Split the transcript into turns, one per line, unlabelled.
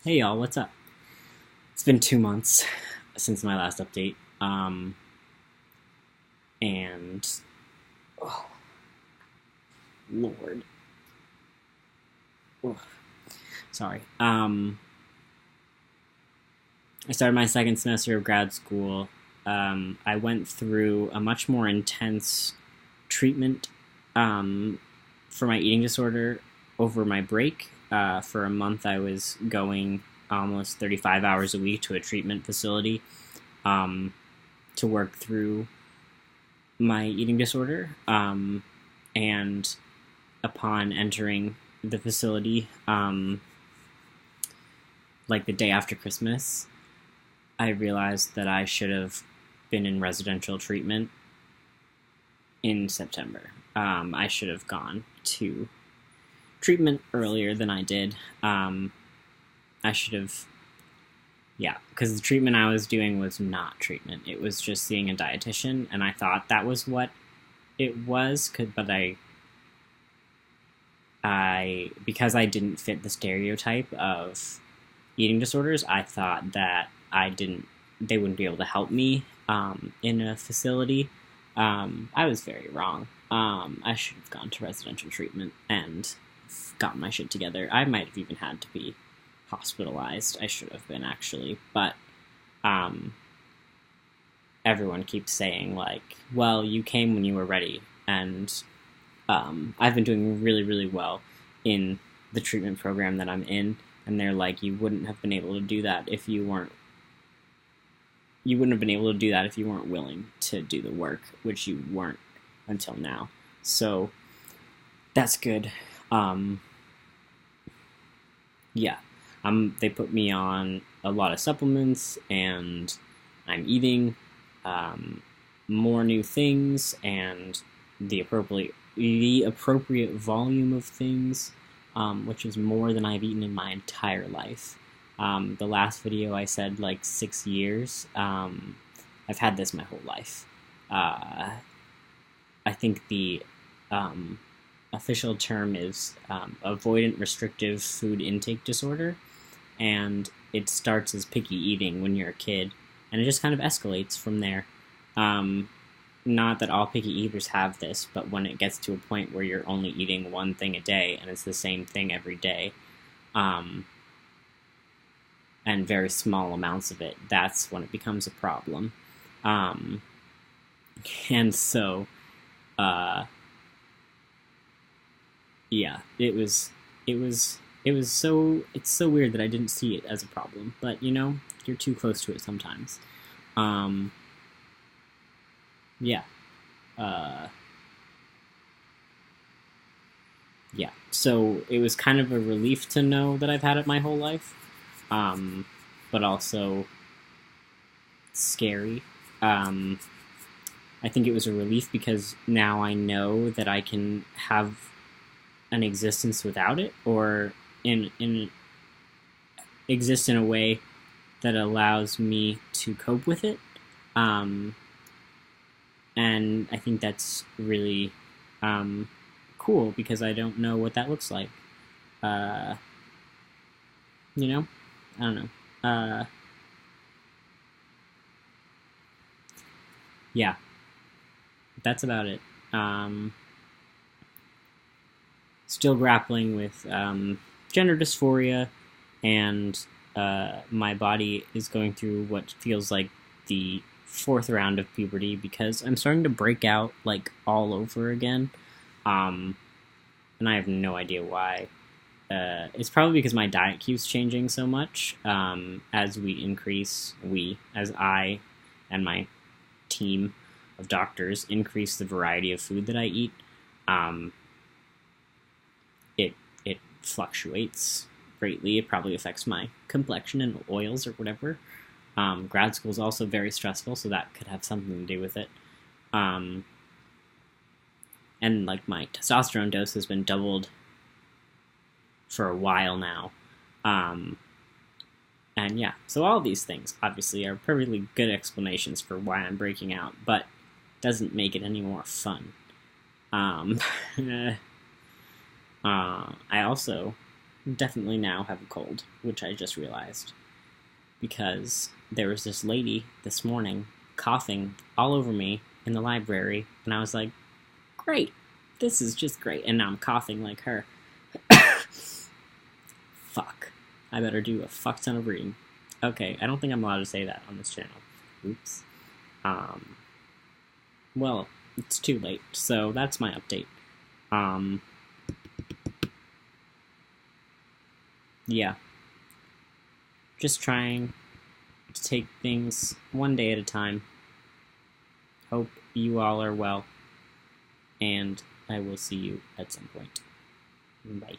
Hey y'all, what's up? It's been 2 months since my last update, and oh Lord, oh, sorry. I started my second semester of grad school. I went through a much more intense treatment for my eating disorder over my break. For a month, I was going almost 35 hours a week to a treatment facility um, to work through my eating disorder. And upon entering the facility, like the day after Christmas, I realized that I should have been in residential treatment in September. I should have gone to treatment earlier than I did. I should have, yeah, because the treatment I was doing was not treatment. It was just seeing a dietitian, and I thought that was what it was. But I because I didn't fit the stereotype of eating disorders, I thought that they wouldn't be able to help me in a facility. I was very wrong. I should have gone to residential treatment and gotten my shit together. I might have even had to be hospitalized. I should have been, actually, but um, everyone keeps saying, like, well, you came when you were ready, and I've been doing really, really well in the treatment program that I'm in, and they're like, you wouldn't have been able to do that if you wouldn't have been able to do that if you weren't willing to do the work, which you weren't until now. So that's good. Um, yeah, they put me on a lot of supplements, and I'm eating more new things and the appropriate volume of things, which is more than I've eaten in my entire life. The last video I said like 6 years. I've had this my whole life. I think the um, official term is avoidant restrictive food intake disorder, and it starts as picky eating when you're a kid, and it just kind of escalates from there. Um, Not that all picky eaters have this, but when it gets to a point where you're only eating one thing a day and it's the same thing every day, um, and very small amounts of it, that's when it becomes a problem. Um, and so, uh, yeah, it's so weird that I didn't see it as a problem, but you're too close to it sometimes. Um, yeah, uh, yeah. So it was kind of a relief to know that I've had it my whole life, um, but also scary. Um, I think it was a relief because now I know that I can have an existence without it, or in exist in a way that allows me to cope with it. Um, and I think that's really um, cool because I don't know what that looks like. Uh, you know, I don't know. Yeah, that's about it. Um, Still grappling with gender dysphoria, and my body is going through what feels like the fourth round of puberty because I'm starting to break out like all over again, um, and I have no idea why. It's probably because my diet keeps changing so much as as I and my team of doctors increase the variety of food that I eat. Um, it fluctuates greatly. It probably affects my complexion and oils or whatever. Grad school is also very stressful, so that could have something to do with it. Um, and like my testosterone dose has been doubled for a while now. Um, and yeah, so all these things obviously are perfectly good explanations for why I'm breaking out, but doesn't make it any more fun. Um, I also definitely now have a cold, which I just realized. Because there was this lady this morning coughing all over me in the library, and I was like, great, this is just great, and now I'm coughing like her. Fuck. I better do a fuck ton of reading. Okay, I don't think I'm allowed to say that on this channel. Oops. Well, it's too late, so that's my update. Yeah. Just trying to take things one day at a time. Hope you all are well, and I will see you at some point. Bye.